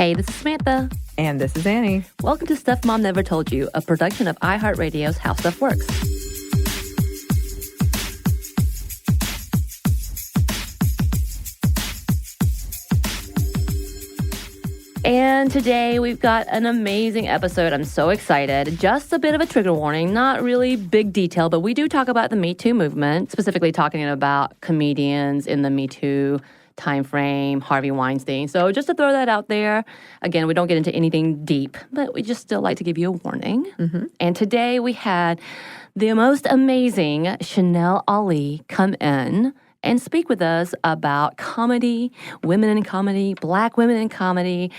Hey, this is Samantha. And this is Anney. Welcome to Stuff Mom Never Told You, a production of iHeartRadio's How Stuff Works. And today we've got an amazing episode. I'm so excited. Just a bit of a trigger warning, not really big detail, but we do talk about the Me Too movement, specifically talking about comedians in the Me Too time frame, Harvey Weinstein. So just to throw that out there, again, we don't get into anything deep, but we just still like to give you a warning. Mm-hmm. And today we had the most amazing Chanel Ali come in and speak with us about comedy, women in comedy, Black women in comedy,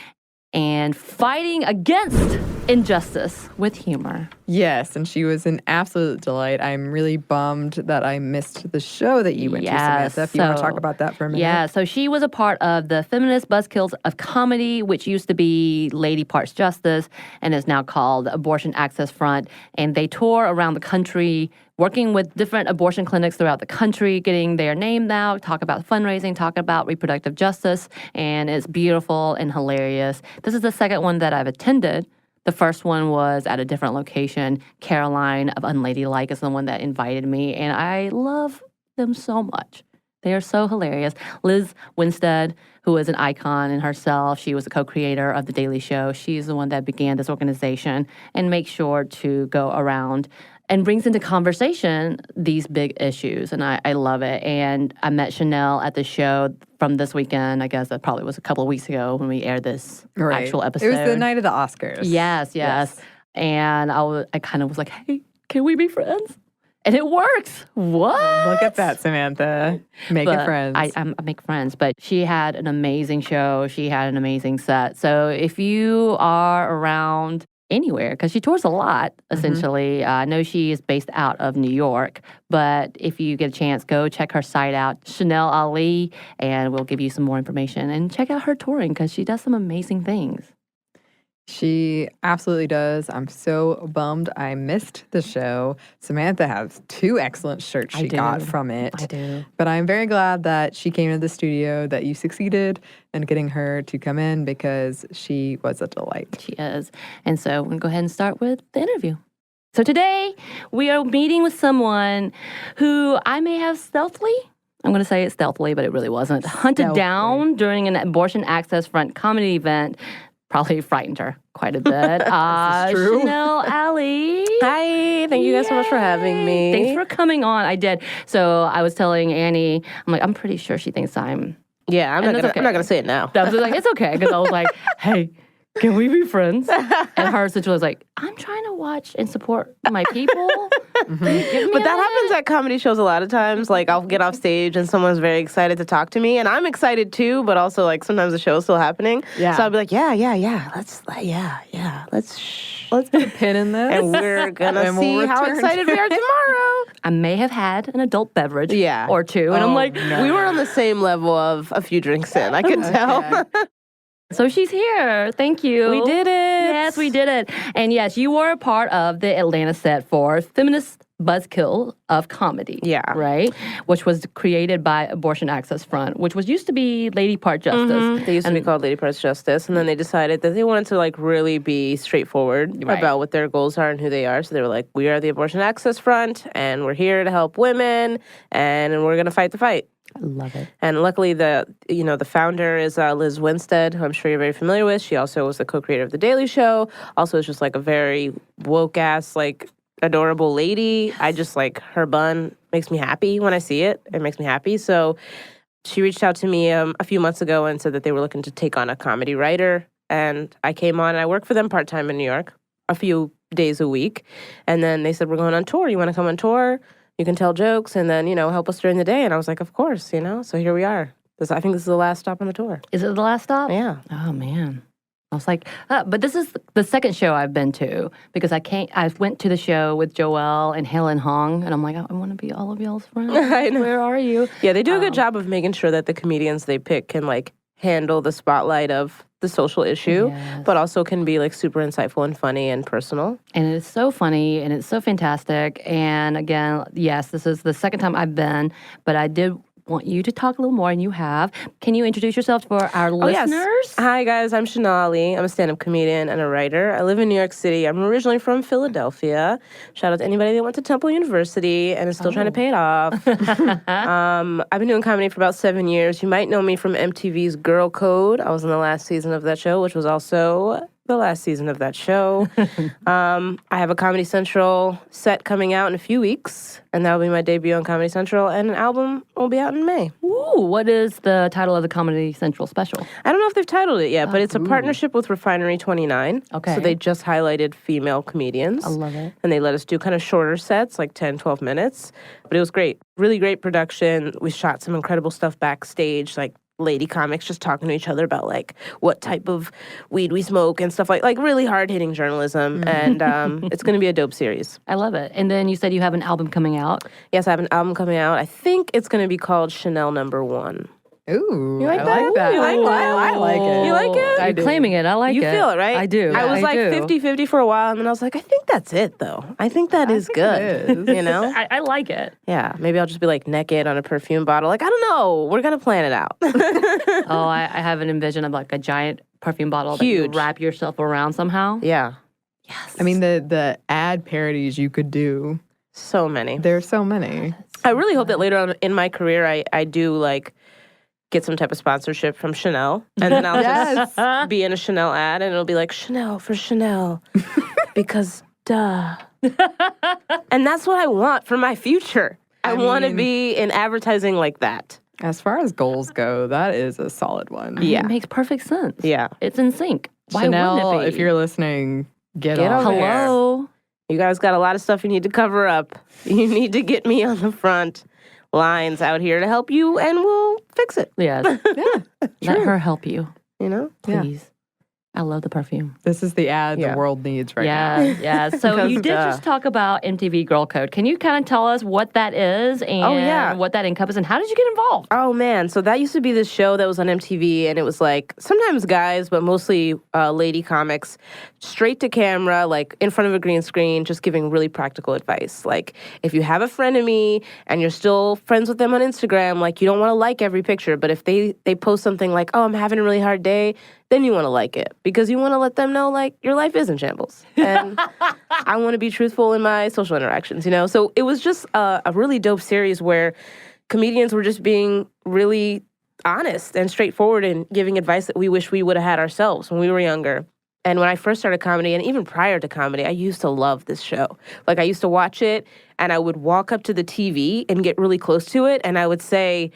and fighting against injustice with humor. Yes, and she was an absolute delight. I'm really bummed that I missed the show that you went to, Samantha. If you want to talk about that for a minute. Yeah, so she was a part of the Feminist Buzzkills of Comedy, which used to be Lady Parts Justice and is now called Abortion Access Front. And they tour around the country working with different abortion clinics throughout the country, getting their name out, talk about fundraising, talk about reproductive justice, and it's beautiful and hilarious. This is the second one that I've attended. The first one was at a different location. Caroline of Unladylike is the one that invited me, and I love them so much. They are so hilarious. Liz Winstead, who is an icon in herself, she was a co-creator of The Daily Show. She's the one that began this organization and makes sure to go around and brings into conversation these big issues, and I love it. And I met Chanel at the show from this weekend. I guess that probably was a couple of weeks ago when we aired this actual episode. It was the night of the Oscars. Yes. And I kind of was like, hey, can we be friends? And it works. What? Look at that, Samantha. Making friends. I make friends. But she had an amazing show. She had an amazing set. So if you are around anywhere, because she tours a lot, essentially. Mm-hmm. I know she is based out of New York, but if you get a chance, go check her site out, Chanel Ali, and we'll give you some more information. And check out her touring, because she does some amazing things. She absolutely does. I'm so bummed I missed the show. Samantha has 2 excellent shirts she got from it. I do. But I'm very glad that she came to the studio, that you succeeded in getting her to come in, because she was a delight. She is. And so we're going to go ahead and start with the interview. So today we are meeting with someone who I may have stealthily, I'm going to say it stealthily, but it really wasn't, hunted down during an Abortion Access Front comedy event. Probably frightened her quite a bit. This is true. Chanel Ali. Hi, thank you guys so much for having me. Thanks for coming on. I did. So I was telling Anney, I'm pretty sure she thinks I'm. Yeah, I'm not gonna say it now. I was like, it's okay, because I was like, hey, can we be friends? And her situation was like, I'm trying to watch and support my people. But that happens at comedy shows a lot of times. Like, I'll get off stage and someone's very excited to talk to me, and I'm excited too, but also, like, sometimes the show's still happening. Yeah. So I'll be like, let's put a pin in this. And we're gonna see how excited we are tomorrow. I may have had an adult beverage or two, and I'm like, we were on the same level of a few drinks in, I could tell. So she's here. Thank you. We did it. Yes, we did it. And yes, you were a part of the Atlanta set for Feminist Buzzkill of Comedy. Yeah. Right? Which was created by Abortion Access Front, which used to be Lady Part Justice. Mm-hmm. They used to be called Lady Parts Justice, and then they decided that they wanted to, like, really be straightforward about what their goals are and who they are. So they were like, we are the Abortion Access Front, and we're here to help women, and we're going to fight the fight. I love it. And luckily, the founder is Liz Winstead, who I'm sure you're very familiar with. She also was the co-creator of The Daily Show. Also is just, like, a very woke-ass, like, adorable lady. I just, like, her bun makes me happy when I see it. It makes me happy. So she reached out to me a few months ago and said that they were looking to take on a comedy writer. And I came on, and I work for them part-time in New York, a few days a week. And then they said, we're going on tour. You want to come on tour? You can tell jokes and then, help us during the day. And I was like, of course, So here we are. I think this is the last stop on the tour. Is it the last stop? Yeah. Oh, man. I was like, but this is the second show I've been to, because I went to the show with Joelle and Helen Hong, and I'm like, I want to be all of y'all's friends. I know. Where are you? Yeah, they do a good job of making sure that the comedians they pick can, like, handle the spotlight of the social issue, but also can be, like, super insightful and funny and personal. And it's so funny, and it's so fantastic. And again, yes, this is the second time I've been, but I did want you to talk a little more, and you have. Can you introduce yourself for our listeners? Yes. Hi, guys. I'm Shanali. I'm a stand-up comedian and a writer. I live in New York City. I'm originally from Philadelphia. Shout out to anybody that went to Temple University and is still trying to pay it off. I've been doing comedy for about 7 years. You might know me from MTV's Girl Code. I was in the last season of that show, which was also the last season of that show. I have a Comedy Central set coming out in a few weeks, and that will be my debut on Comedy Central, and an album will be out in May. Ooh, what is the title of the Comedy Central special? I don't know if they've titled it yet, but it's a partnership with Refinery 29. Okay. So they just highlighted female comedians. I love it. And they let us do kind of shorter sets, like 10, 12 minutes. But it was great. Really great production. We shot some incredible stuff backstage, like lady comics just talking to each other about like what type of weed we smoke and stuff like really hard-hitting journalism. And it's going to be a dope series. I love it. And then you said you have an album coming out. Yes, I have an album coming out. I think it's going to be called Chanel Number 1. Ooh, You like I that? like that. You like that? I like it. You like it? I You're do. claiming it. I like You it. feel it, right? I do. I was like do. 50-50 for a while, and then I was like, I think that's it, though. I think that is think good. it is. You know? I like it. Yeah, maybe I'll just be like naked on a perfume bottle. Like, I don't know. We're going to plan it out. Oh, I have an envision of like a giant perfume bottle that Huge. you wrap yourself around somehow. Yeah, Yes. I mean, the ad parodies you could do, so many. there's so many. I really hope that later on in my career, I do like get some type of sponsorship from Chanel, and then I'll just be in a Chanel ad, and it'll be like Chanel for Chanel, because duh. And that's what I want for my future. I want to mean- be in advertising like that. As far as goals go, that is a solid one. Yeah. It makes perfect sense. Yeah. It's in sync. Why Chanel, wouldn't it be? if you're listening, get Get on over it. here. Hello. You guys got a lot of stuff you need to cover up. You need to get me on the front lines out here to help you, and we'll fix it. Yes. Yeah, Let her help you, You know? Yeah. please. I love the perfume. this is the ad Yeah. the world needs right now. Yeah. So you Because, did just talk about MTV Girl Code. Can you kind of tell us what that is and yeah. what that encompasses, and how did you get involved? Oh man, so that used to be this show that was on MTV, and it was like sometimes guys, but mostly lady comics, straight to camera, like in front of a green screen, just giving really practical advice. Like if you have a friend of me and you're still friends with them on Instagram, like you don't want to like every picture, but if they post something like, "Oh, I'm having a really hard day," then you want to like it because you want to let them know like your life is in shambles. And I want to be truthful in my social interactions, you know? So it was just a really dope series where comedians were just being really honest and straightforward and giving advice that we wish we would have had ourselves when we were younger. And when I first started comedy, and even prior to comedy, I used to love this show. Like, I used to watch it, and I would walk up to the TV and get really close to it, and I would say,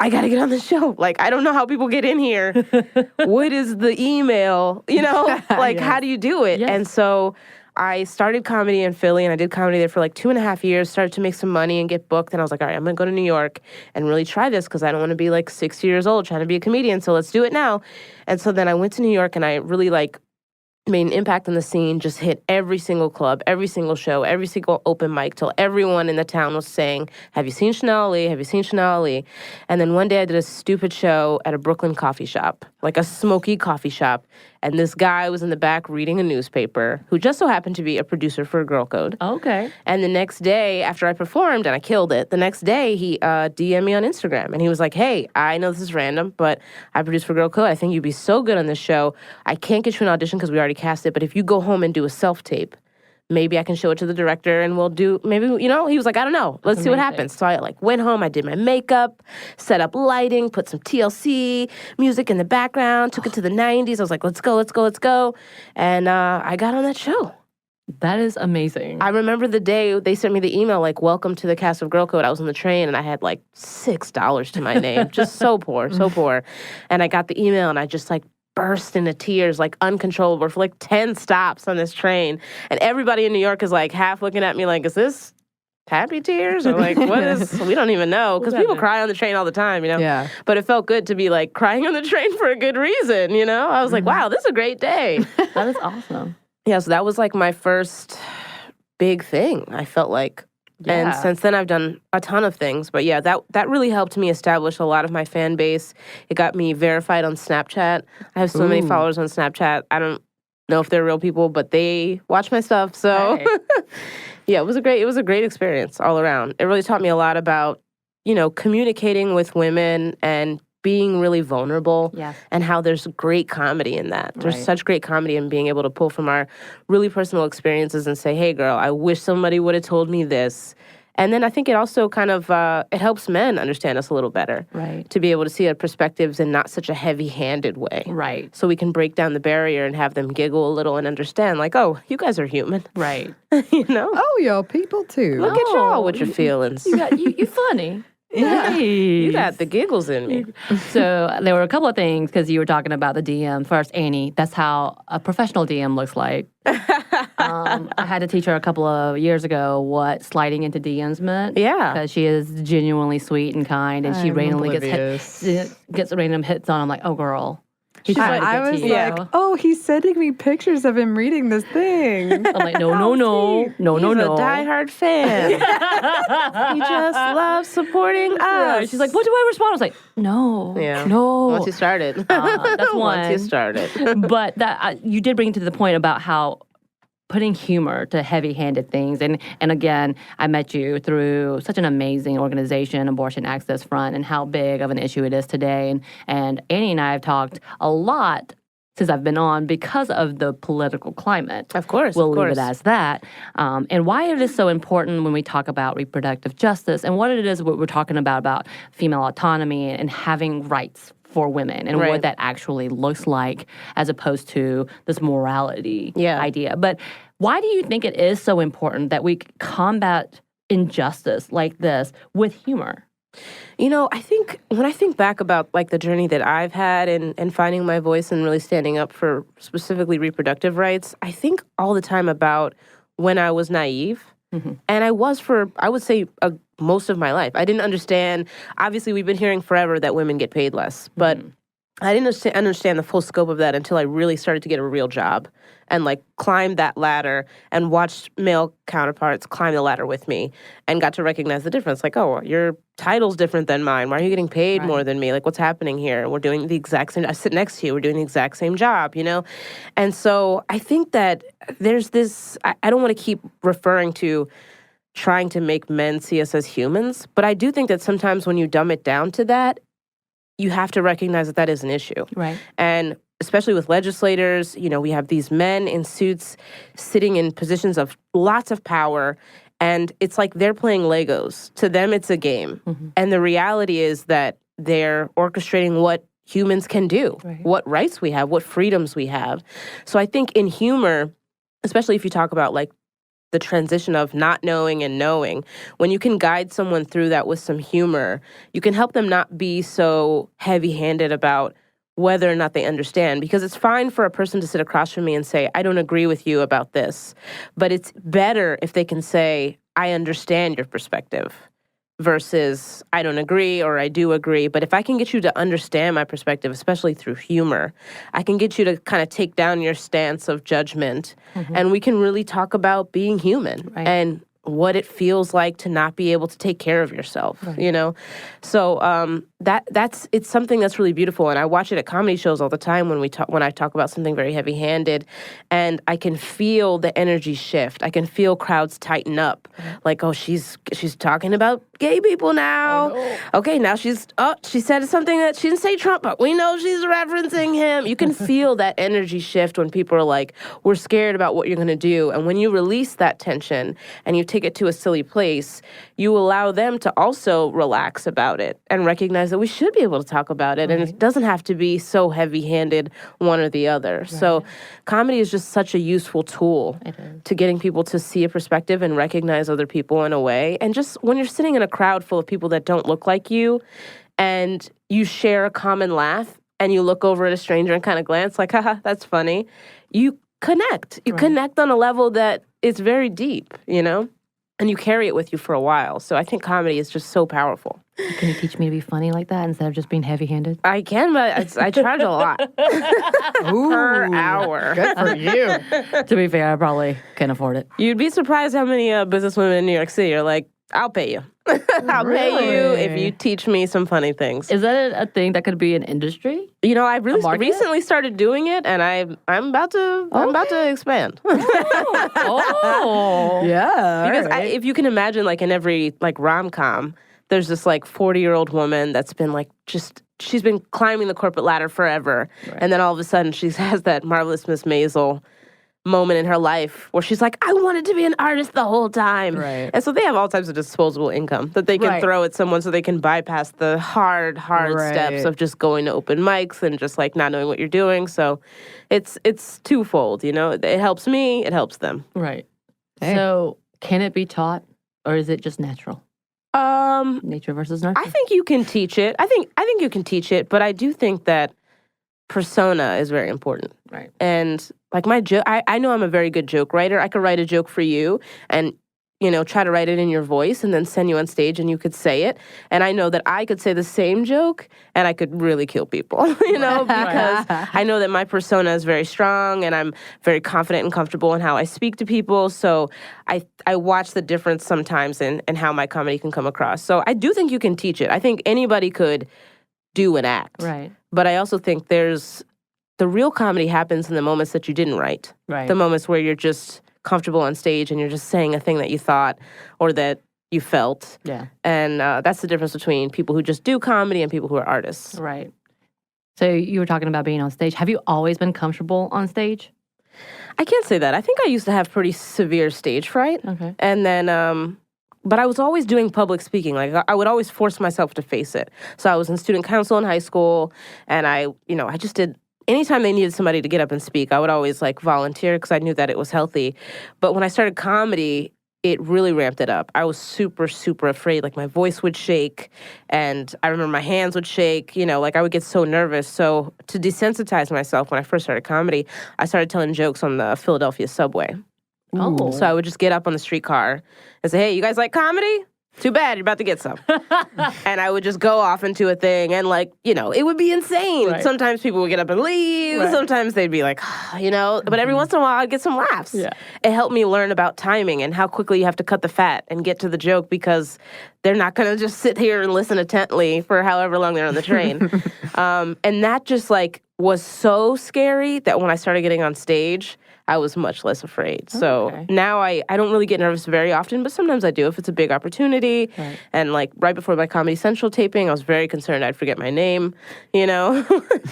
I gotta get on the show. Like, I don't know how people get in here. What is the email? You know, like, how do you do it? Yes. And so I started comedy in Philly, and I did comedy there for like 2.5 years, started to make some money and get booked. And I was like, all right, I'm gonna go to New York and really try this because I don't wanna be like 60 years old trying to be a comedian. So let's do it now. And so then I went to New York, and I really like made an impact on the scene, just hit every single club, every single show, every single open mic till everyone in the town was saying, have you seen Chanel Lee? Have you seen Chanel Lee? And then one day I did a stupid show at a Brooklyn coffee shop, like a smoky coffee shop. And this guy was in the back reading a newspaper who just so happened to be a producer for Girl Code. Okay. And the next day, after I performed and I killed it, the next day he DM'd me on Instagram. And he was like, hey, I know this is random, but I produce for Girl Code. I think you'd be so good on this show. I can't get you an audition because we already cast it, but if you go home and do a self-tape, maybe I can show it to the director and we'll do, maybe, you know, he was like, I don't know. Let's see what amazing. happens. So I like went home, I did my makeup, set up lighting, put some TLC music in the background, took it to the 90s. I was like, let's go, let's go, let's go. And I got on that show. That is amazing. I remember the day they sent me the email, like, welcome to the cast of Girl Code. I was on the train and I had like $6 to my name. Just so poor, so poor. And I got the email and I just like burst into tears, like uncontrollable for like 10 stops on this train. And everybody in New York is like half looking at me like, is this happy tears? Or like, what is, we don't even know. Because people cry on the train all the time, you know? Yeah. But it felt good to be like crying on the train for a good reason, you know? I was like, wow, this is a great day. That is awesome. Yeah, so that was like my first big thing, I felt like. And Yeah. since then, I've done a ton of things. But yeah, that really helped me establish a lot of my fan base. It got me verified on Snapchat. I have so many Ooh. followers on Snapchat. I don't know if they're real people, but they watch my stuff. So Right. yeah, it was a great experience all around. It really taught me a lot about communicating with women and being really vulnerable, Yes. and how there's great comedy in that. There's Right. such great comedy in being able to pull from our really personal experiences and say, hey, girl, I wish somebody would have told me this. And then I think it also kind of, it helps men understand us a little better. Right. To be able to see our perspectives in not such a heavy-handed way. Right. So we can break down the barrier and have them giggle a little and understand, like, oh, you guys are human. Right. Oh, y'all people too. Look at y'all with your feelings. You funny. Yeah. You got the giggles in me. So there were a couple of things because you were talking about the DM. First, Anney, that's how a professional DM looks like. I had to teach her a couple of years ago what sliding into DMs meant. Yeah. Because she is genuinely sweet and kind, and she I'm randomly oblivious. gets random hits on. I'm like, oh, girl. He's She's trying like- to I get was to you. like, oh, he's sending me pictures of him reading this thing. I'm like, no. He's a diehard fan. He just loves supporting us. She's like, what do I respond? I was like, no. Yeah. No. Once you started. That's one. Once you started. But that you did bring it to the point about how putting humor to heavy-handed things. And again, I met you through such an amazing organization, Abortion Access Front, and how big of an issue it is today. And Anney and I have talked a lot since I've been on because of the political climate. Of course, We'll of course. leave it as that. And why it is so important when we talk about reproductive justice and what it is what we're talking about female autonomy and having rights for women and Right. what that actually looks like as opposed to this morality idea. But why do you think it is so important that we combat injustice like this with humor? I think when I think back about like the journey that I've had and finding my voice and really standing up for specifically reproductive rights, I think all the time about when I was naive. Mm-hmm. And I was for, I would say, most of my life. I didn't understand. Obviously, we've been hearing forever that women get paid less, but I didn't understand the full scope of that until I really started to get a real job and like climbed that ladder and watched male counterparts climb the ladder with me and got to recognize the difference. Like, oh, your title's different than mine. Why are you getting paid more than me? Like, what's happening here? We're doing the exact same. I sit next to you. We're doing the exact same job, And so I think that there's this. I don't want to keep referring to trying to make men see us as humans, but I do think that sometimes when you dumb it down to that, you have to recognize that that is an issue. Right. And especially with legislators, we have these men in suits sitting in positions of lots of power, and it's like they're playing Legos. To them, it's a game. Mm-hmm. And the reality is that they're orchestrating what humans can do, what rights we have, what freedoms we have. So I think in humor, especially if you talk about like the transition of not knowing and knowing, when you can guide someone through that with some humor, you can help them not be so heavy-handed about whether or not they understand. Because it's fine for a person to sit across from me and say, I don't agree with you about this. But it's better if they can say, I understand your perspective versus I don't agree or I do agree. But if I can get you to understand my perspective, especially through humor, I can get you to kind of take down your stance of judgment, and we can really talk about being human and what it feels like to not be able to take care of yourself, So it's something that's really beautiful, and I watch it at comedy shows all the time when I talk about something very heavy-handed, and I can feel the energy shift. I can feel crowds tighten up, like, oh, she's talking about gay people now. Oh, no. Okay, now she said something that she didn't say Trump, but we know she's referencing him. You can feel that energy shift when people are like, we're scared about what you're going to do, and when you release that tension and you take it to a silly place, you allow them to also relax about it and recognize that we should be able to talk about it, and it doesn't have to be so heavy-handed one or the other. So comedy is just such a useful tool to getting people to see a perspective and recognize other people in a way. And just when you're sitting in a crowd full of people that don't look like you and you share a common laugh and you look over at a stranger and kind of glance like, haha, that's funny, you connect. You connect on a level that is very deep, and you carry it with you for a while. So I think comedy is just so powerful. Can you teach me to be funny like that instead of just being heavy-handed? I can, but I charge a lot per hour. Good for you. To be fair, I probably can't afford it. You'd be surprised how many businesswomen in New York City are like, I'll pay you. I'll pay you if you teach me some funny things. Is that a thing that could be an industry? I really market? recently started doing it, and I'm about to expand. Oh. Yeah. Because if you can imagine, like in every like rom-com, there's this like 40-year-old woman that's been like she's been climbing the corporate ladder forever. Right. And then all of a sudden she has that Marvelous Miss Maisel moment in her life where she's like, I wanted to be an artist the whole time. Right. And so they have all types of disposable income that they can throw at someone so they can bypass the hard steps of just going to open mics and just like not knowing what you're doing. So it's twofold, you know? It helps me, it helps them. Right. Hey. So can it be taught or is it just natural? Nature versus nurture? I think you can teach it. I think you can teach it, but I do think that persona is very important. Right. And like my joke, I know I'm a very good joke writer. I could write a joke for you and, you know, try to write it in your voice and then send you on stage and you could say it. And I know that I could say the same joke and I could really kill people, you know, because I know that my persona is very strong and I'm very confident and comfortable in how I speak to people. So I watch the difference sometimes in how my comedy can come across. So I do think you can teach it. I think anybody could do an act. Right. But I also think the real comedy happens in the moments that you didn't write. Right. The moments where you're just comfortable on stage and you're just saying a thing that you thought or that you felt. Yeah. And that's the difference between people who just do comedy and people who are artists. Right. So you were talking about being on stage. Have you always been comfortable on stage? I can't say that. I think I used to have pretty severe stage fright. Okay. And then, but I was always doing public speaking. Like I would always force myself to face it. So I was in student council in high school and I just did, anytime they needed somebody to get up and speak, I would always like volunteer because I knew that it was healthy. But when I started comedy, it really ramped it up. I was super, super afraid. Like my voice would shake and I remember my hands would shake, you know, like I would get so nervous. So to desensitize myself when I first started comedy, I started telling jokes on the Philadelphia subway. Oh. So I would just get up on the streetcar and say, hey, you guys like comedy? Too bad, you're about to get some. And I would just go off into a thing and like, you know, it would be insane. Right. Sometimes people would get up and leave. Right. Sometimes they'd be like, you know, but every once in a while I'd get some laughs. Yeah. It helped me learn about timing and how quickly you have to cut the fat and get to the joke because they're not going to just sit here and listen intently for however long they're on the train. And that just like was so scary that when I started getting on stage, I was much less afraid. So now I don't really get nervous very often, but sometimes I do if it's a big opportunity. Right. And like right before my Comedy Central taping, I was very concerned I'd forget my name, you know,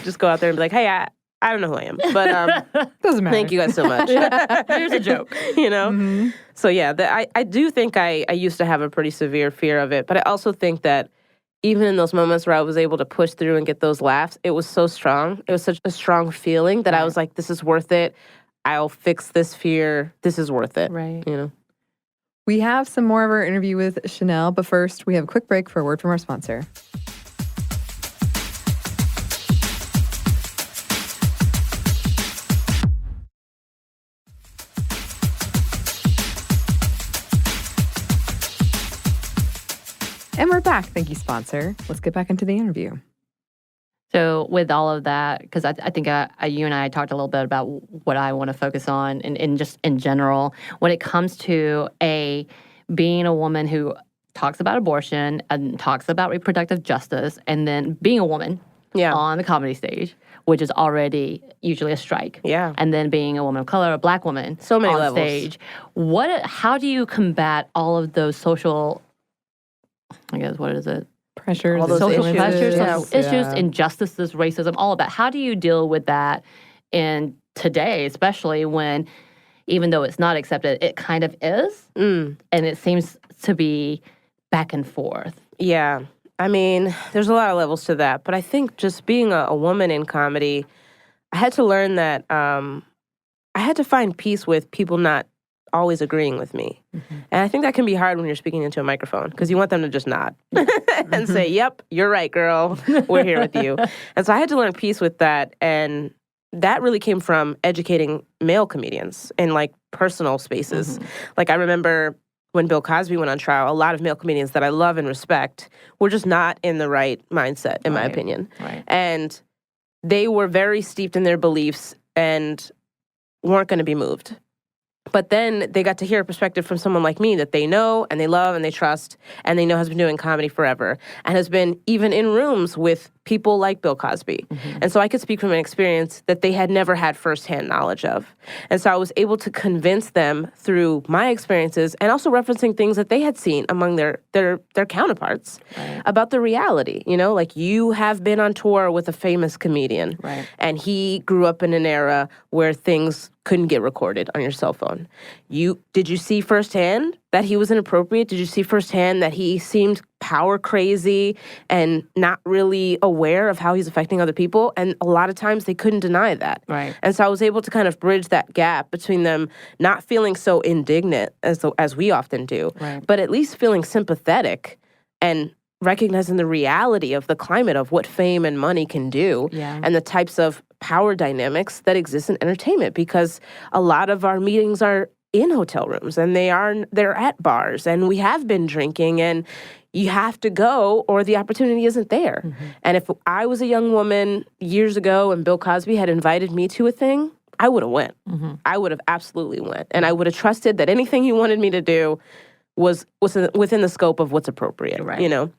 just go out there and be like, hey, I don't know who I am, but doesn't matter. Thank you guys so much. Here's a joke, you know? Mm-hmm. So yeah, I do think I used to have a pretty severe fear of it, but I also think that even in those moments where I was able to push through and get those laughs, it was so strong. It was such a strong feeling that I was like, this is worth it. I'll fix this fear. This is worth it. Right. You know? We have some more of our interview with Chanel, but first we have a quick break for a word from our sponsor. And we're back. Thank you, sponsor. Let's get back into the interview. So with all of that, because I think you and I talked a little bit about what I want to focus on and just in general, when it comes to being a woman who talks about abortion and talks about reproductive justice, and then being a woman on the comedy stage, which is already usually a strike. Yeah. And then being a woman of color, a black woman so many on levels. Stage. How do you combat all of those social, I guess, what is it? Pressures, all those social issues. pressures, Yeah. social issues, injustices, racism, all of that. How do you deal with that in today, especially when, even though it's not accepted, it kind of is, and it seems to be back and forth? Yeah. I mean, there's a lot of levels to that, but I think just being a woman in comedy, I had to learn that I had to find peace with people not always agreeing with me. Mm-hmm. And I think that can be hard when you're speaking into a microphone because you want them to just nod and say, yep, you're right, girl. We're here with you. And so I had to learn peace with that. And that really came from educating male comedians in like personal spaces. Mm-hmm. Like I remember when Bill Cosby went on trial, a lot of male comedians that I love and respect were just not in the right mindset, in my opinion. Right. And they were very steeped in their beliefs and weren't going to be moved. But then they got to hear a perspective from someone like me that they know and they love and they trust and they know has been doing comedy forever and has been even in rooms with people like Bill Cosby. And so I could speak from an experience that they had never had firsthand knowledge of. And so I was able to convince them through my experiences and also referencing things that they had seen among their counterparts about the reality. You know, like you have been on tour with a famous comedian and he grew up in an era where things couldn't get recorded on your cell phone. Did you see firsthand that he was inappropriate? Did you see firsthand that he seemed power crazy and not really aware of how he's affecting other people? And a lot of times they couldn't deny that. Right. And so I was able to kind of bridge that gap between them not feeling so indignant as we often do, but at least feeling sympathetic and recognizing the reality of the climate of what fame and money can do and the types of power dynamics that exist in entertainment, because a lot of our meetings are in hotel rooms and they're at bars and we have been drinking and you have to go or the opportunity isn't there. And if I was a young woman years ago and Bill Cosby had invited me to a thing, I would have went. I would have absolutely went. And I would have trusted that anything he wanted me to do was within the scope of what's appropriate, you know?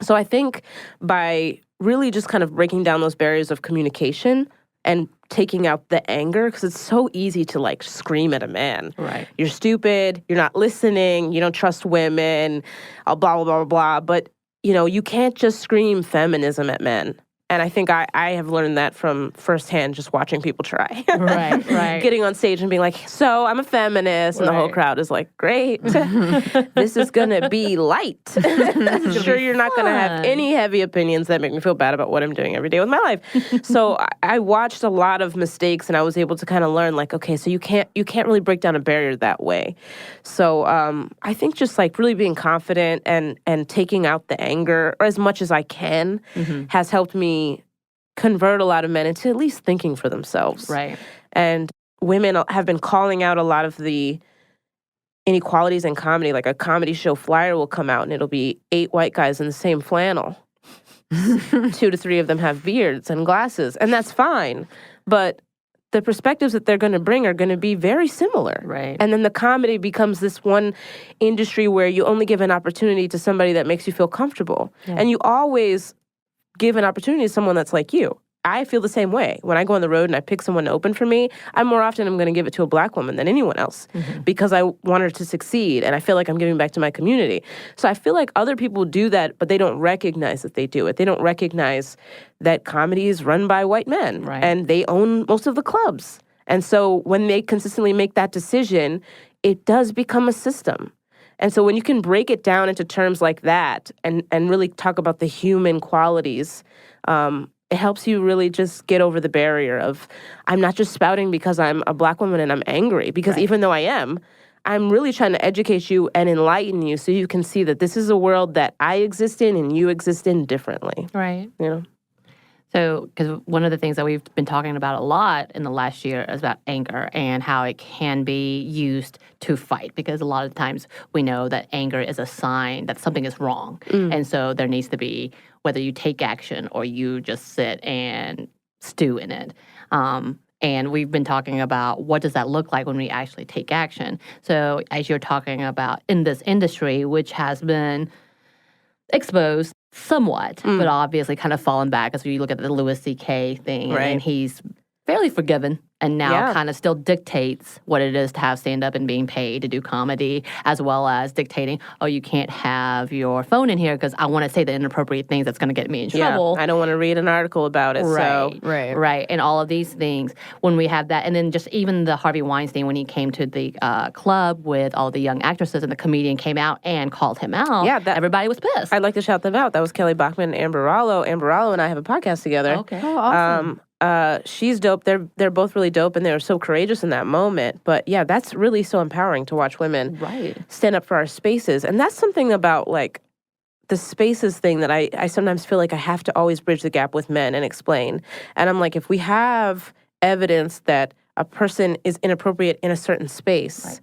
So I think by really just kind of breaking down those barriers of communication and taking out the anger, because it's so easy to like scream at a man. Right. You're stupid, you're not listening, you don't trust women, blah, blah, blah, blah. But, you know, you can't just scream feminism at men. And I think I have learned that from firsthand just watching people try. Getting on stage and being like, so I'm a feminist. And the whole crowd is like, great. This is going to be light. Sure, you're not going to have any heavy opinions that make me feel bad about what I'm doing every day with my life. So I watched a lot of mistakes and I was able to kind of learn like, okay, so you can't really break down a barrier that way. So I think just like really being confident and taking out the anger as much as I can has helped me convert a lot of men into at least thinking for themselves. Right. And women have been calling out a lot of the inequalities in comedy. Like a comedy show flyer will come out and it'll be 8 white guys in the same flannel. 2 to 3 of them have beards and glasses, and that's fine. But the perspectives that they're going to bring are going to be very similar. Right. And then the comedy becomes this one industry where you only give an opportunity to somebody that makes you feel comfortable. And you always give an opportunity to someone that's like you. I feel the same way. When I go on the road and I pick someone to open for me, I'm going to give it to a Black woman than anyone else because I want her to succeed and I feel like I'm giving back to my community. So I feel like other people do that, but they don't recognize that they do it. They don't recognize that comedy is run by white men and they own most of the clubs. And so when they consistently make that decision, it does become a system. And so when you can break it down into terms like that and really talk about the human qualities, it helps you really just get over the barrier of, I'm not just spouting because I'm a Black woman and I'm angry, because even though I am, I'm really trying to educate you and enlighten you so you can see that this is a world that I exist in and you exist in differently. Right. You know? So, because one of the things that we've been talking about a lot in the last year is about anger and how it can be used to fight. Because a lot of times we know that anger is a sign that something is wrong. And so there needs to be, whether you take action or you just sit and stew in it. And we've been talking about what does that look like when we actually take action. So as you're talking about in this industry, which has been exposed somewhat, but obviously kind of fallen back as we look at the Louis C.K. thing. And he's fairly forgiven and now kind of still dictates what it is to have stand-up and being paid to do comedy, as well as dictating, oh, you can't have your phone in here because I want to say the inappropriate things that's going to get me in trouble. I don't want to read an article about it. Right. And all of these things, when we have that, and then just even the Harvey Weinstein, when he came to the club with all the young actresses and the comedian came out and called him out, everybody was pissed. I'd like to shout them out. That was Kelly Bachman and Amber Rallo. Amber Rallo and I have a podcast together. Okay. Oh, awesome. She's dope. They're both really dope, and they were so courageous in that moment. But yeah, that's really so empowering to watch women stand up for our spaces. And that's something about like the spaces thing that I sometimes feel like I have to always bridge the gap with men and explain. And I'm like, if we have evidence that a person is inappropriate in a certain space,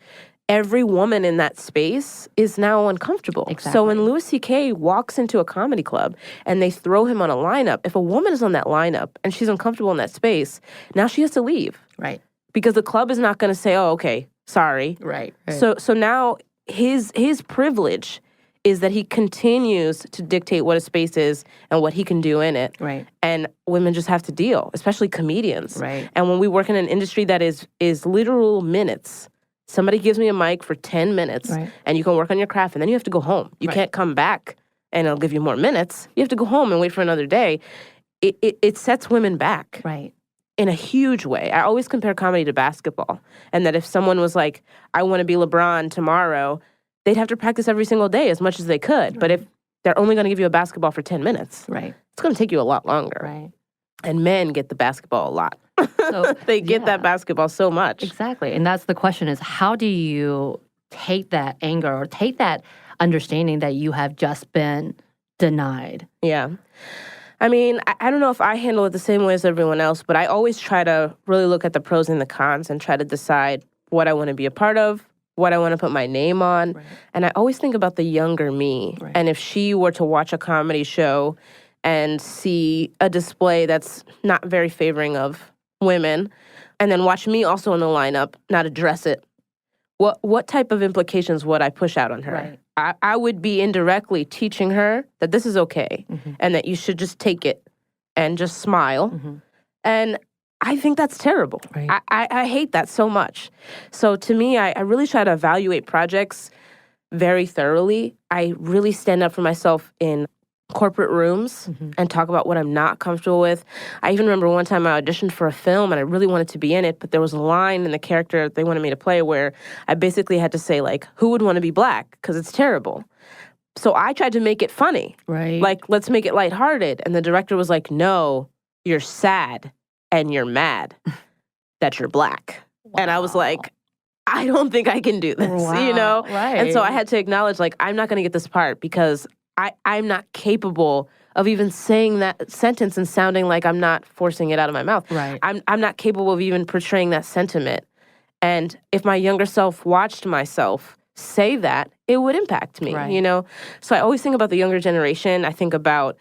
every woman in that space is now uncomfortable. So when Louis C.K. walks into a comedy club and they throw him on a lineup, if a woman is on that lineup and she's uncomfortable in that space, now she has to leave. Right. Because the club is not going to say, oh, okay, sorry. Right. So now his privilege is that he continues to dictate what a space is and what he can do in it. Right. And women just have to deal, especially comedians. Right. And when we work in an industry that is literal minutes, somebody gives me a mic for 10 minutes and you can work on your craft and then you have to go home. You can't come back and I'll give you more minutes. You have to go home and wait for another day. It sets women back. Right. In a huge way. I always compare comedy to basketball. And that if someone was like, I want to be LeBron tomorrow, they'd have to practice every single day as much as they could. But if they're only going to give you a basketball for 10 minutes, it's going to take you a lot longer. Right. And men get the basketball a lot. So, they get that basketball so much. Exactly. And that's the question is, how do you take that anger or take that understanding that you have just been denied? Yeah. I mean, I don't know if I handle it the same way as everyone else, but I always try to really look at the pros and the cons and try to decide what I want to be a part of, what I want to put my name on. Right. And I always think about the younger me. Right. And if she were to watch a comedy show and see a display that's not very favoring of women, and then watch me also in the lineup not address it, what type of implications would I push out on her? Right. I would be indirectly teaching her that this is okay and that you should just take it and just smile. And I think that's terrible. Right. I hate that so much. So to me, I really try to evaluate projects very thoroughly. I really stand up for myself in corporate rooms and talk about what I'm not comfortable with. I even remember one time I auditioned for a film and I really wanted to be in it, but there was a line in the character they wanted me to play where I basically had to say, like, who would want to be black? Because it's terrible. So I tried to make it funny. Right. Like, let's make it lighthearted. And the director was like, no, you're sad and you're mad that you're black. Wow. And I was like, I don't think I can do this, you know? Right. And so I had to acknowledge, like, I'm not going to get this part because I'm not capable of even saying that sentence and sounding like I'm not forcing it out of my mouth. Right. I'm not capable of even portraying that sentiment. And if my younger self watched myself say that, it would impact me, you know? So I always think about the younger generation. I think about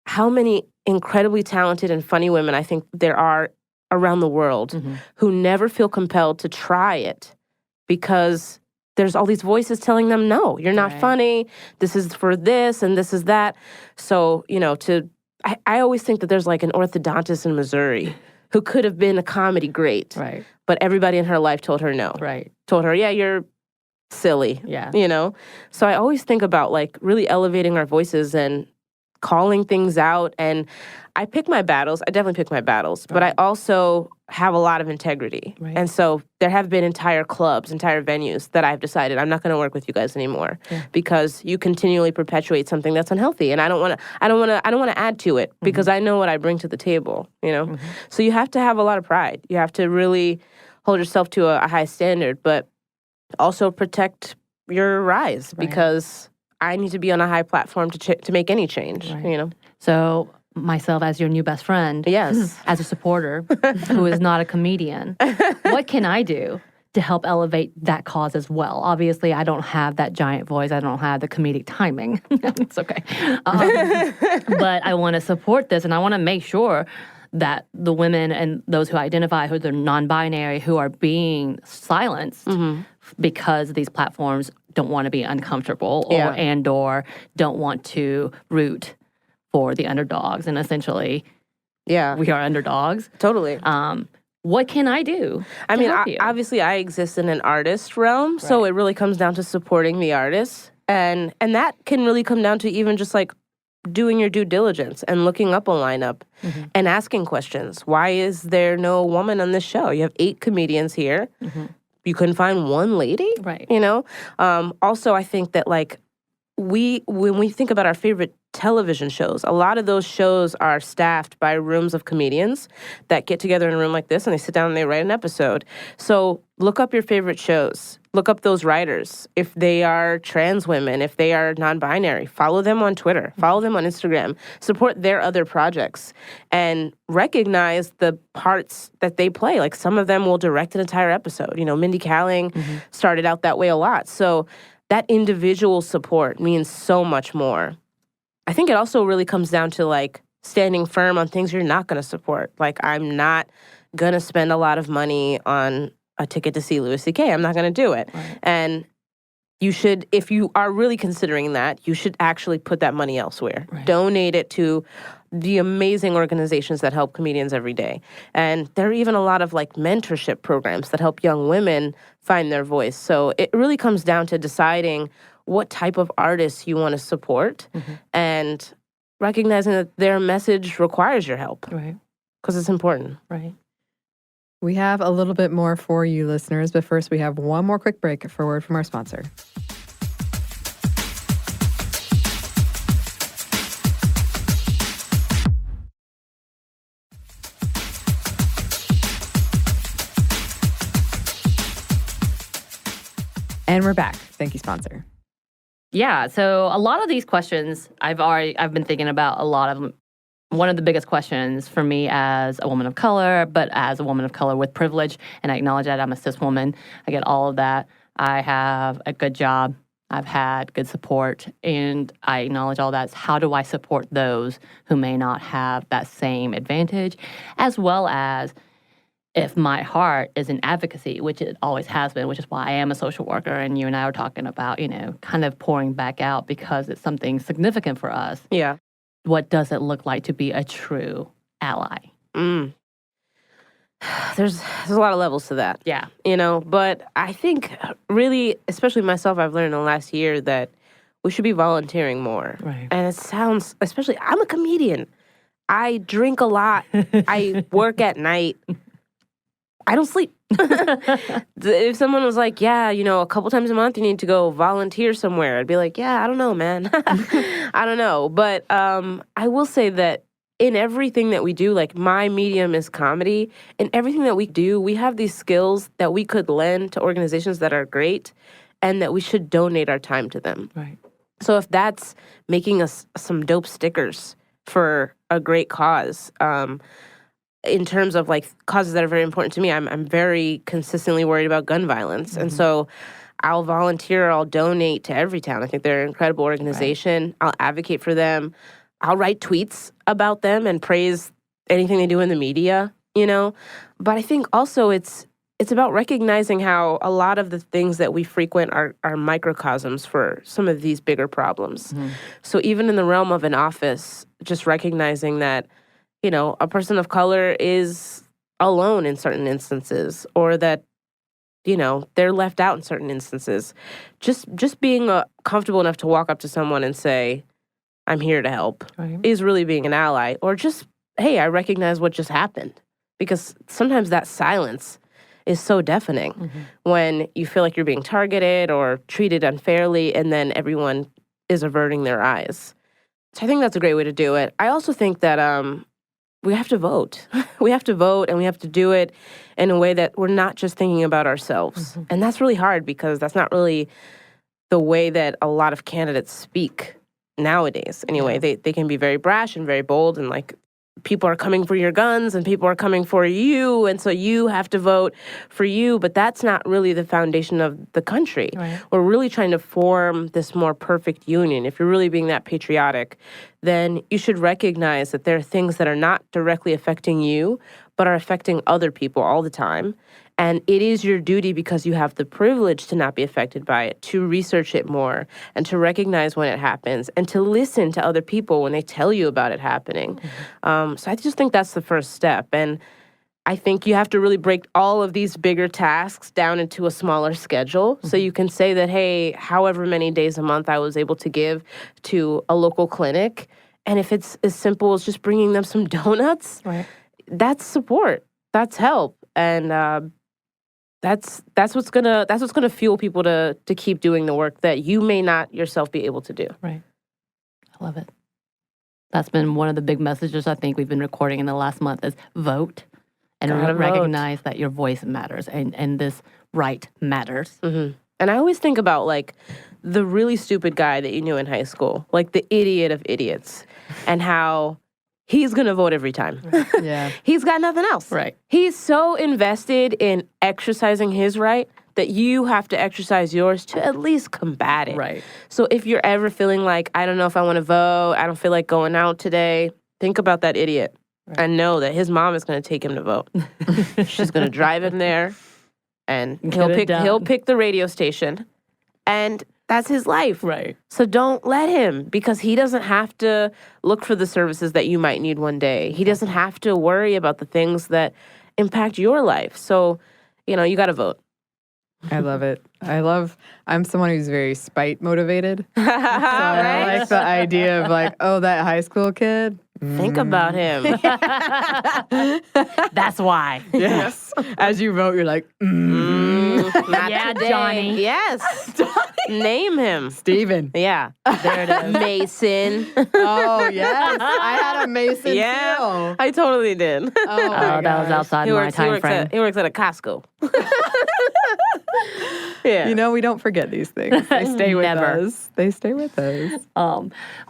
how many incredibly talented and funny women I think there are around the world who never feel compelled to try it because there's all these voices telling them, no, you're not funny. This is for this and this is that. So, you know, I always think that there's like an orthodontist in Missouri who could have been a comedy great. Right. But everybody in her life told her no. Right. Told her, yeah, you're silly. Yeah. You know? So I always think about like really elevating our voices and calling things out. And I pick my battles. I definitely pick my battles. But I also have a lot of integrity. Right. And so there have been entire clubs, entire venues that I've decided I'm not going to work with you guys anymore because you continually perpetuate something that's unhealthy. And I don't want to add to it because I know what I bring to the table, you know? So you have to have a lot of pride. You have to really hold yourself to a high standard, but also protect your rise because I need to be on a high platform to make any change, you know? So myself as your new best friend, as a supporter who is not a comedian, what can I do to help elevate that cause as well? Obviously, I don't have that giant voice. I don't have the comedic timing. It's okay. But I want to support this, and I want to make sure that the women and those who identify who are non-binary, who are being silenced because these platforms don't want to be uncomfortable or don't want to root for the underdogs. And essentially, we are underdogs. Totally. What can I do? I mean, obviously, I exist in an artist realm, so it really comes down to supporting the artists. And that can really come down to even just like doing your due diligence and looking up a lineup and asking questions. Why is there no woman on this show? You have 8 comedians here. You couldn't find one lady? Right. You know? Also, I think that like when we think about our favorite television shows, a lot of those shows are staffed by rooms of comedians that get together in a room like this and they sit down and they write an episode. So look up your favorite shows. Look up those writers. If they are trans women, if they are non-binary, follow them on Twitter, follow them on Instagram, support their other projects, and recognize the parts that they play. Like some of them will direct an entire episode. You know, Mindy Kaling started out that way a lot. So that individual support means so much more. I think it also really comes down to like standing firm on things you're not going to support. Like I'm not going to spend a lot of money on a ticket to see Louis C.K. I'm not going to do it. Right. And you should, if you are really considering that, you should actually put that money elsewhere. Right. Donate it to the amazing organizations that help comedians every day. And there are even a lot of like mentorship programs that help young women find their voice. So it really comes down to deciding what type of artists you want to support and recognizing that their message requires your help. Right. Because it's important. Right. We have a little bit more for you listeners, but first we have one more quick break for a word from our sponsor. And we're back. Thank you, sponsor. Yeah, so a lot of these questions I've been thinking about a lot of them. One of the biggest questions for me as a woman of color, but as a woman of color with privilege, and I acknowledge that I'm a cis woman, I get all of that. I have a good job. I've had good support, and I acknowledge all that. How do I support those who may not have that same advantage, as well as if my heart is in advocacy, which it always has been, which is why I am a social worker, and you and I are talking about, kind of pouring back out because it's something significant for us. Yeah. What does it look like to be a true ally? There's a lot of levels to that. Yeah. But I think really, especially myself, I've learned in the last year that we should be volunteering more. Right. And it sounds, especially, I'm a comedian. I drink a lot. I work at night. I don't sleep. If someone was like, yeah, a couple times a month you need to go volunteer somewhere, I'd be like, yeah, I don't know, man. I don't know. But I will say that in everything that we do, like my medium is comedy. In everything that we do, we have these skills that we could lend to organizations that are great and that we should donate our time to them. Right. So if that's making us some dope stickers for a great cause, in terms of like causes that are very important to me, I'm very consistently worried about gun violence. And so I'll volunteer, I'll donate to Everytown. I think they're an incredible organization. Right. I'll advocate for them. I'll write tweets about them and praise anything they do in the media, But I think also it's about recognizing how a lot of the things that we frequent are microcosms for some of these bigger problems. So even in the realm of an office, just recognizing that a person of color is alone in certain instances, or that, they're left out in certain instances. Just being comfortable enough to walk up to someone and say, I'm here to help, is really being an ally. Or just, hey, I recognize what just happened. Because sometimes that silence is so deafening when you feel like you're being targeted or treated unfairly, and then everyone is averting their eyes. So I think that's a great way to do it. I also think that we have to vote. We have to vote, and we have to do it in a way that we're not just thinking about ourselves. And that's really hard because that's not really the way that a lot of candidates speak nowadays. Anyway, they can be very brash and very bold, and like people are coming for your guns and people are coming for you, and so you have to vote for you. But that's not really the foundation of the country. Right. We're really trying to form this more perfect union. If you're really being that patriotic, then you should recognize that there are things that are not directly affecting you, but are affecting other people all the time. And it is your duty, because you have the privilege to not be affected by it, to research it more and to recognize when it happens and to listen to other people when they tell you about it happening. So I just think that's the first step. And I think you have to really break all of these bigger tasks down into a smaller schedule. So you can say that, hey, however many days a month I was able to give to a local clinic. And if it's as simple as just bringing them some donuts, that's support. That's help. And that's what's gonna fuel people to keep doing the work that you may not yourself be able to do. Right. I love it. That's been one of the big messages I think we've been recording in the last month is vote and recognize that your voice matters and this right matters. And I always think about like the really stupid guy that you knew in high school, like the idiot of idiots, and how he's going to vote every time. Yeah. He's got nothing else. Right. He's so invested in exercising his right that you have to exercise yours to at least combat it. Right. So if you're ever feeling like, I don't know if I want to vote, I don't feel like going out today, think about that idiot. Right. And know that his mom is going to take him to vote. She's going to drive him there, and he'll pick the radio station. And That's his life. Right. So don't let him, because he doesn't have to look for the services that you might need one day. He doesn't have to worry about the things that impact your life. So, you got to vote. I love it. I'm someone who's very spite motivated. So I like the idea of like, oh, that high school kid. Think about him. That's why. Yes. As you vote, you're like, Not Yeah, today. Johnny. Yes. Name him. Steven. Yeah. There it is. Mason. Oh, yes. I had a Mason Yeah. too. I totally did. Oh, my That was gosh. outside my time frame. He works at a Costco. Yeah. We don't forget these things. They stay with Never. us. They stay with us.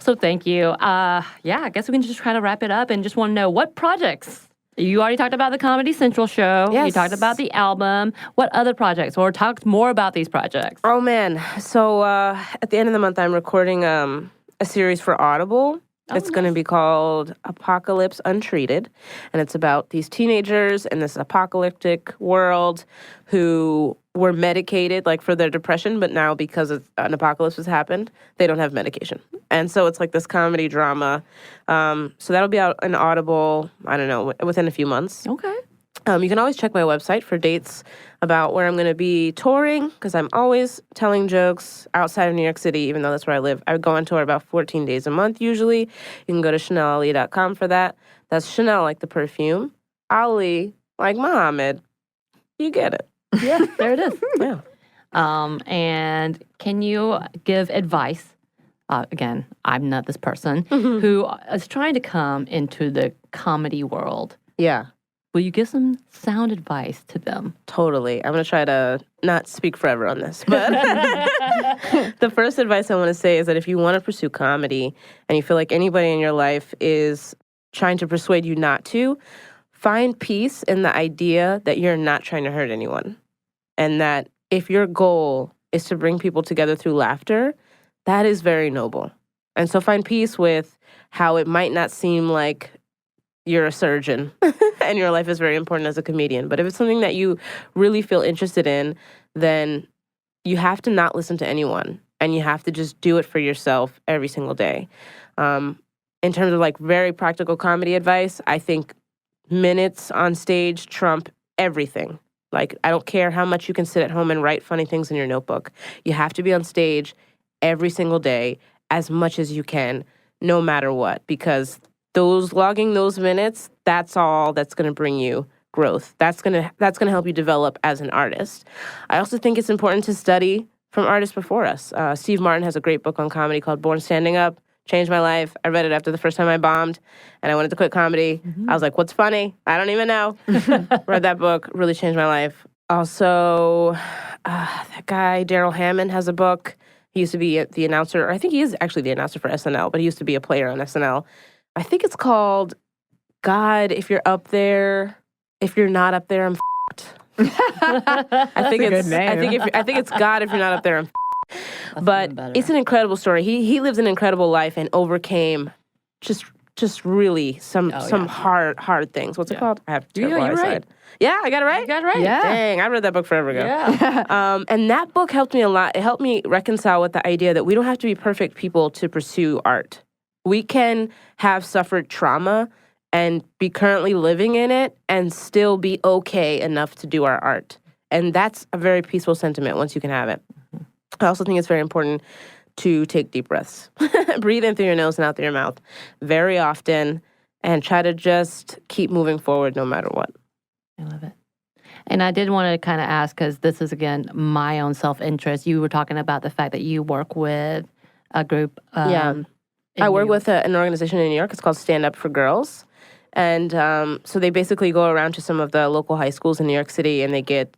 So thank you. I guess we can just try to wrap it up and just want to know what projects. You already talked about the Comedy Central show. Yes. You talked about the album. What other projects? Or talk more about these projects. Oh, man. So at the end of the month, I'm recording a series for Audible. It's going to be called Apocalypse Untreated. And it's about these teenagers in this apocalyptic world who were medicated for their depression, but now because an apocalypse has happened, they don't have medication. And so it's like this comedy drama. So that'll be out on Audible, I don't know, within a few months. Okay. You can always check my website for dates about where I'm going to be touring, because I'm always telling jokes outside of New York City, even though that's where I live. I go on tour about 14 days a month usually. You can go to ChanelAli.com for that. That's Chanel like the perfume, Ali like Muhammad. You get it. Yeah, there it is. Yeah. And can you give advice? Again, I'm not this person who is trying to come into the comedy world. Yeah. Will you give some sound advice to them? Totally. I'm going to try to not speak forever on this. But the first advice I want to say is that if you want to pursue comedy and you feel like anybody in your life is trying to persuade you not to, find peace in the idea that you're not trying to hurt anyone. And that if your goal is to bring people together through laughter, that is very noble. And so find peace with how it might not seem like you're a surgeon and your life is very important as a comedian. But if it's something that you really feel interested in, then you have to not listen to anyone and you have to just do it for yourself every single day. In terms of very practical comedy advice, I think minutes on stage trump everything. I don't care how much you can sit at home and write funny things in your notebook. You have to be on stage every single day as much as you can, no matter what, because logging those minutes, that's all that's going to bring you growth. That's going to help you develop as an artist. I also think it's important to study from artists before us. Steve Martin has a great book on comedy called Born Standing Up. Changed my life. I read it after the first time I bombed, and I wanted to quit comedy. I was like, what's funny? I don't even know. Read that book. Really changed my life. Also, that guy, Daryl Hammond, has a book. He used to be the announcer, or I think he is actually the announcer for SNL, but he used to be a player on SNL. I think it's called God, If You're Up There. If You're Not Up There, I'm f***ed. I think it's good name. I think it's God, If You're Not Up There, I'm f***ed. But it's an incredible story. He lived an incredible life and overcame just really some hard things. What's it called? I have to you're right. Yeah, I got it right? You got it right. Yeah. Dang, I read that book forever ago. Yeah. And that book helped me a lot. It helped me reconcile with the idea that we don't have to be perfect people to pursue art. We can have suffered trauma and be currently living in it and still be okay enough to do our art. And that's a very peaceful sentiment once you can have it. I also think it's very important to take deep breaths. Breathe in through your nose and out through your mouth very often and try to just keep moving forward no matter what. I love it. And I did want to kind of ask, because this is, again, my own self-interest. You were talking about the fact that you work with a group. I work with an organization in New York. It's called Stand Up for Girls. And so they basically go around to some of the local high schools in New York City, and they get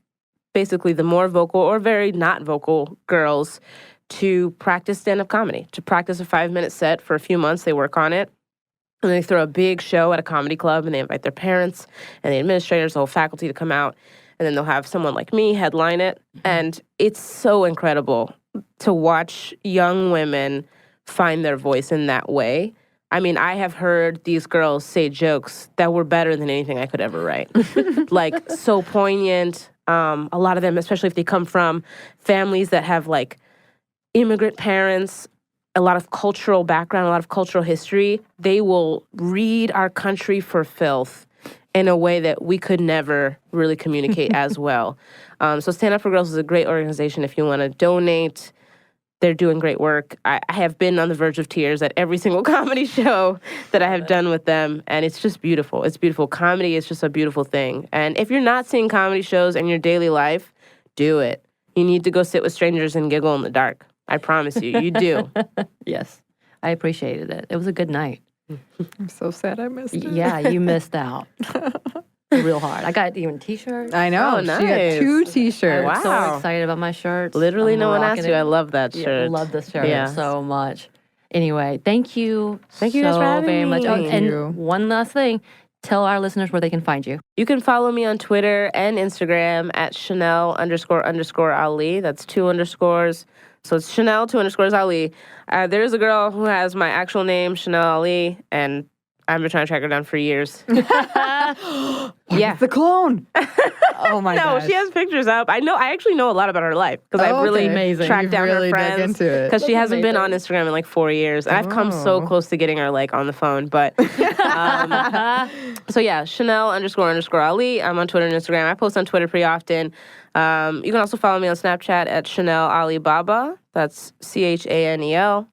basically the more vocal or very not vocal girls to practice stand-up comedy, to practice a 5-minute set for a few months. They work on it. And they throw a big show at a comedy club, and they invite their parents and the administrators, the whole faculty to come out. And then they'll have someone like me headline it. And it's so incredible to watch young women find their voice in that way. I mean, I have heard these girls say jokes that were better than anything I could ever write. So poignant. A lot of them, especially if they come from families that have immigrant parents, a lot of cultural background, a lot of cultural history, they will read our country for filth in a way that we could never really communicate as well. So Stand Up for Girls is a great organization if you want to donate. They're doing great work. I have been on the verge of tears at every single comedy show that I have done with them, and it's just beautiful. It's beautiful. Comedy is just a beautiful thing. And if you're not seeing comedy shows in your daily life, do it. You need to go sit with strangers and giggle in the dark. I promise you, you do. Yes. I appreciated it. It was a good night. I'm so sad I missed it. Yeah, you missed out. Real hard. I got even T-shirts. I know. Oh, nice. She got 2 T-shirts. I'm so excited about my shirts. Literally, I'm no one rocking asked you. it. I love that Yeah, shirt. I love this shirt Yeah. so much. Anyway, thank you. Thank you guys for having very much. me. Oh, Thank and you. one last thing. Tell our listeners where they can find you. You can follow me on Twitter and Instagram at Chanel__Ali. That's 2 underscores. So it's Chanel 2 underscores Ali. There's a girl who has my actual name, Chanel Ali, and I've been trying to track her down for years. Yeah. The clone. Oh my No, gosh. she has pictures up. I actually know a lot about her life because I've really Amazing. tracked You've down really her dug friends. into it. Because she That's hasn't been on amazing. Instagram in like 4 years. And I've come so Oh. close to getting her like on the phone. But so yeah, Chanel__Ali. I'm on Twitter and Instagram. I post on Twitter pretty often. You can also follow me on Snapchat at Chanel Alibaba. That's ChanelAlibaba.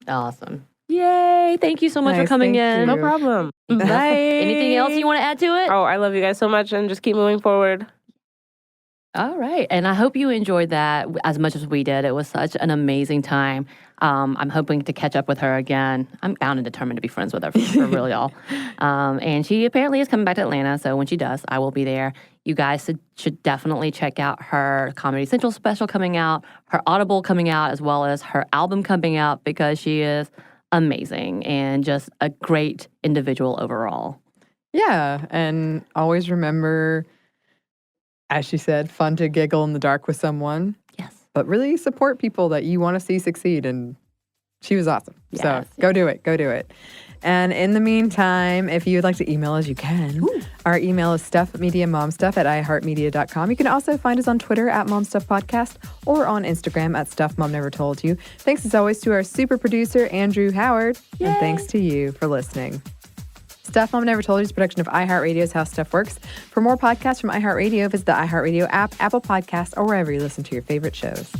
Awesome. Yay. Thank you so much for Nice, coming thank in. you. No problem. Bye. Anything else you want to add to it? Oh, I love you guys so much and just keep moving forward. All right. And I hope you enjoyed that as much as we did. It was such an amazing time. I'm hoping to catch up with her again. I'm bound and determined to be friends with her for real, y'all. And she apparently is coming back to Atlanta. So when she does, I will be there. You guys should definitely check out her Comedy Central special coming out, her Audible coming out, as well as her album coming out, because she is amazing and just a great individual overall. Yeah, and always remember, as she said, fun to giggle in the dark with someone, Yes. but really support people that you want to see succeed. And she was awesome. Yes, So go do it. Go do it. And in the meantime, if you'd like to email us, you can. Our email is stuffmediamomstuff@iheartmedia.com. You can also find us on Twitter at momstuffpodcast or on Instagram at stuffmomnevertoldyou. Thanks as always to our super producer, Andrew Howard. Yay. And thanks to you for listening. Stuff Mom Never Told You is a production of iHeartRadio's How Stuff Works. For more podcasts from iHeartRadio, visit the iHeartRadio app, Apple Podcasts, or wherever you listen to your favorite shows.